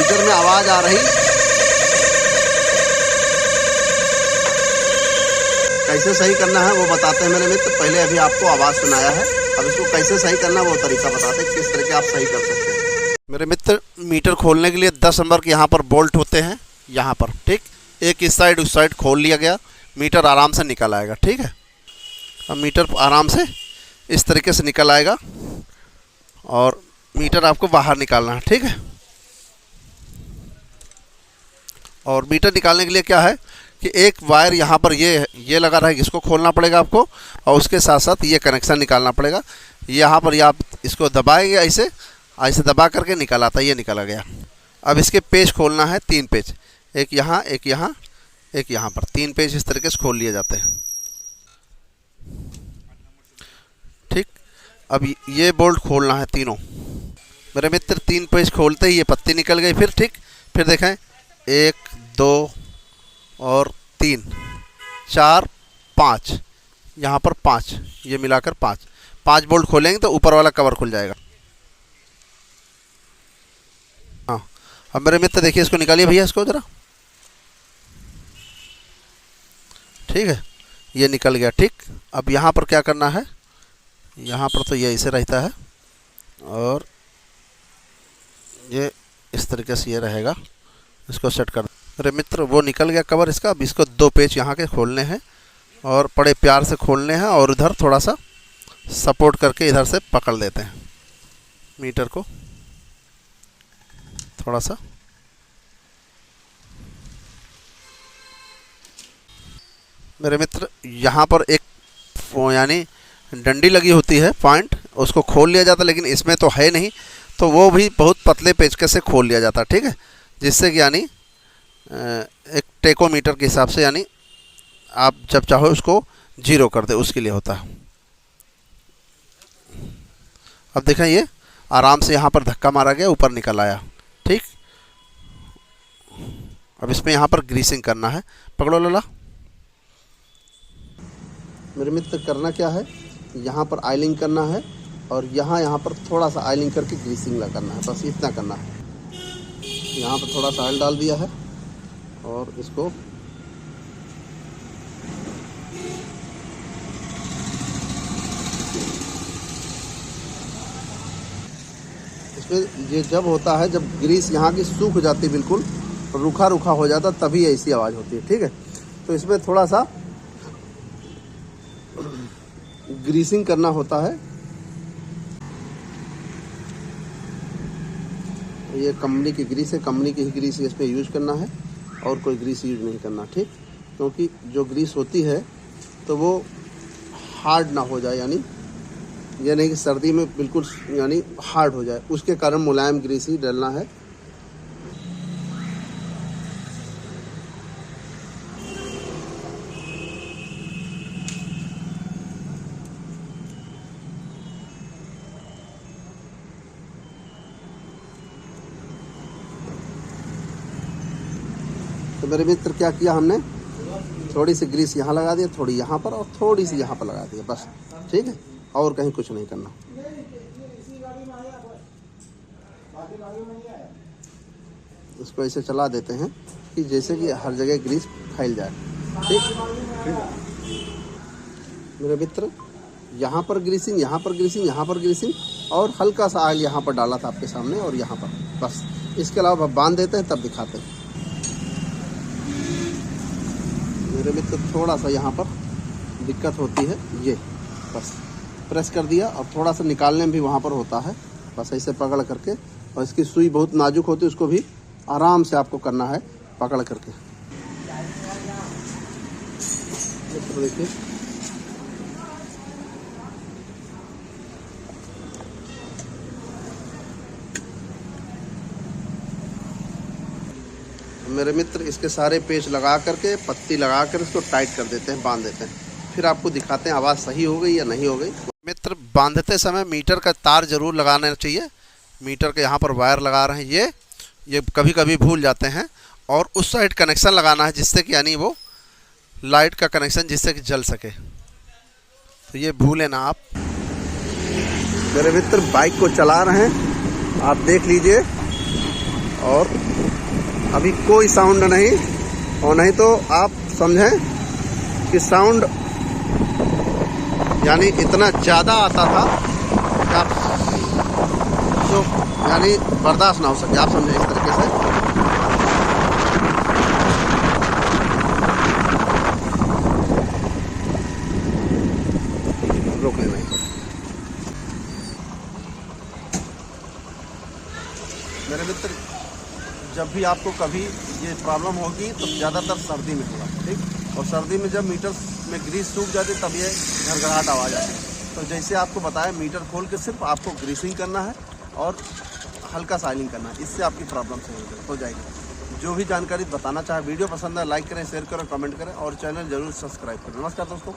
Metre में आवाज़ आ रही, कैसे सही करना है वो बताते हैं मेरे मित्र। पहले अभी आपको आवाज़ सुनाया है, अब इसको कैसे सही करना वो तरीका बताते हैं, किस तरह के आप सही कर सकते हैं। मेरे मित्र, मीटर खोलने के लिए 10 नंबर के यहाँ पर बोल्ट होते हैं, यहाँ पर, ठीक। एक इस साइड उस साइड खोल लिया गया, मीटर आराम से निकल आएगा, ठीक है। अब मीटर आराम से इस तरीके से निकल आएगा और मीटर आपको बाहर निकालना है, ठीक है। और मीटर निकालने के लिए क्या है कि एक वायर यहाँ पर ये लगा रहा है, इसको खोलना पड़ेगा आपको, और उसके साथ साथ ये कनेक्शन निकालना पड़ेगा। यहाँ पर आप इसको दबाएंगे, ऐसे ऐसे दबा करके निकल आता है, ये निकला गया। अब इसके पेच खोलना है, 3 पेच, एक यहाँ एक यहाँ एक यहाँ पर, 3 पेच इस तरीके से खोल लिए जाते हैं, ठीक। अब ये बोल्ट खोलना है तीनों मेरे मित्र। 3 पेच खोलते ही ये पत्ती निकल गई, फिर ठीक। फिर देखें, 1 2 और 3 4 5, यहाँ पर 5, ये मिलाकर 5 बोल्ट खोलेंगे तो ऊपर वाला कवर खुल जाएगा। हाँ, अब मेरे मित्र देखिए, इसको निकालिए भैया, इसको ज़रा, ठीक है, ये निकल गया, ठीक। अब यहाँ पर क्या करना है, यहाँ पर तो ये ऐसे रहता है और ये इस तरीके से ये रहेगा, इसको सेट कर। अरे मित्र, वो निकल गया कवर इसका। अब इसको 2 पेच यहाँ के खोलने हैं और बड़े प्यार से खोलने हैं, और उधर थोड़ा सा सपोर्ट करके इधर से पकड़ देते हैं मीटर को, थोड़ा सा। मेरे मित्र, यहाँ पर एक यानी डंडी लगी होती है, पॉइंट, उसको खोल लिया जाता है, लेकिन इसमें तो है नहीं, तो वो भी बहुत पतले पेचकस से खोल लिया जाता है, ठीक है। जिससे कि यानी एक टेकोमीटर के हिसाब से, यानी आप जब चाहो उसको 0 कर दे, उसके लिए होता है। अब देखें, ये आराम से यहाँ पर धक्का मारा गया, ऊपर निकल आया, ठीक। अब इसमें यहाँ पर ग्रीसिंग करना है, पकड़ो लला। मेरे मित्र, करना क्या है, यहाँ पर आयलिंग करना है और यहाँ पर थोड़ा सा आयलिंग करके ग्रीसिंग करना है, बस इतना करना है। यहाँ पर थोड़ा सा ऑयल डाल दिया है और इसको इसमें ये जब होता है, जब ग्रीस यहाँ की सूख जाती है, बिल्कुल रूखा रूखा हो जाता, तभी ऐसी आवाज़ होती है, ठीक है। तो इसमें थोड़ा सा ग्रीसिंग करना होता है। ये कंपनी की ग्रीस है, कंपनी की ही ग्रीस इस पर यूज करना है और कोई ग्रीस यूज नहीं करना, ठीक। क्योंकि जो ग्रीस होती है तो वो हार्ड ना हो जाए, यानी ये नहीं कि सर्दी में बिल्कुल यानी हार्ड हो जाए, उसके कारण मुलायम ग्रीस ही डालना है। तो मेरे मित्र, क्या किया हमने, थोड़ी सी ग्रीस यहाँ लगा दिया, थोड़ी यहाँ पर और थोड़ी सी यहाँ पर लगा दिया, बस, ठीक है। और कहीं कुछ नहीं करना। इसको ऐसे चला देते हैं कि जैसे कि हर जगह ग्रीस फैल जाए, ठीक। मेरे मित्र, यहाँ पर ग्रीसिंग, यहाँ पर ग्रीसिंग, यहाँ पर ग्रीसिंग, और हल्का सा ऑयल यहाँ पर डाला था आपके सामने, और यहाँ पर, बस। इसके अलावा बांध देते हैं, तब दिखाते हैं। मेरे मित्र, थोड़ा सा यहाँ पर दिक्कत होती है, ये बस प्रेस कर दिया, और थोड़ा सा निकालने में भी वहाँ पर होता है, बस ऐसे पकड़ करके। और इसकी सुई बहुत नाजुक होती है, उसको भी आराम से आपको करना है, पकड़ करके। देखिए, मेरे मित्र, इसके सारे पेच लगा करके, पत्ती लगा कर इसको टाइट कर देते हैं, बांध देते हैं। फिर आपको दिखाते हैं आवाज़ सही हो गई या नहीं हो गई। मित्र, बांधते समय मीटर का तार जरूर लगाना चाहिए। मीटर के यहाँ पर वायर लगा रहे हैं, ये कभी कभी भूल जाते हैं। और उस साइड कनेक्शन लगाना है, जिससे कि यानी वो लाइट का कनेक्शन, जिससे कि जल सके। तो ये भूले ना आप। मेरे मित्र बाइक को चला रहे हैं, आप देख लीजिए, और अभी कोई साउंड नहीं, और नहीं तो आप समझें कि साउंड यानी इतना ज़्यादा आता था कि आप तो यानी बर्दाश्त ना हो सके। आप समझें इस तरीके से। रोक लेना ही मेरे मित्र, जब भी आपको कभी ये प्रॉब्लम होगी तो ज़्यादातर सर्दी में होगा, ठीक। और सर्दी में जब मीटर में ग्रीस सूख जाती तब ये घरघराहट आवाज़ आती है। तो जैसे आपको बताया, मीटर खोल के सिर्फ आपको ग्रीसिंग करना है और हल्का साइलिंग करना है, इससे आपकी प्रॉब्लम सही हो जाएगी। जो भी जानकारी बताना चाहे, वीडियो पसंद है लाइक करें, शेयर करें, कमेंट करें और चैनल जरूर सब्सक्राइब करें। नमस्कार दोस्तों।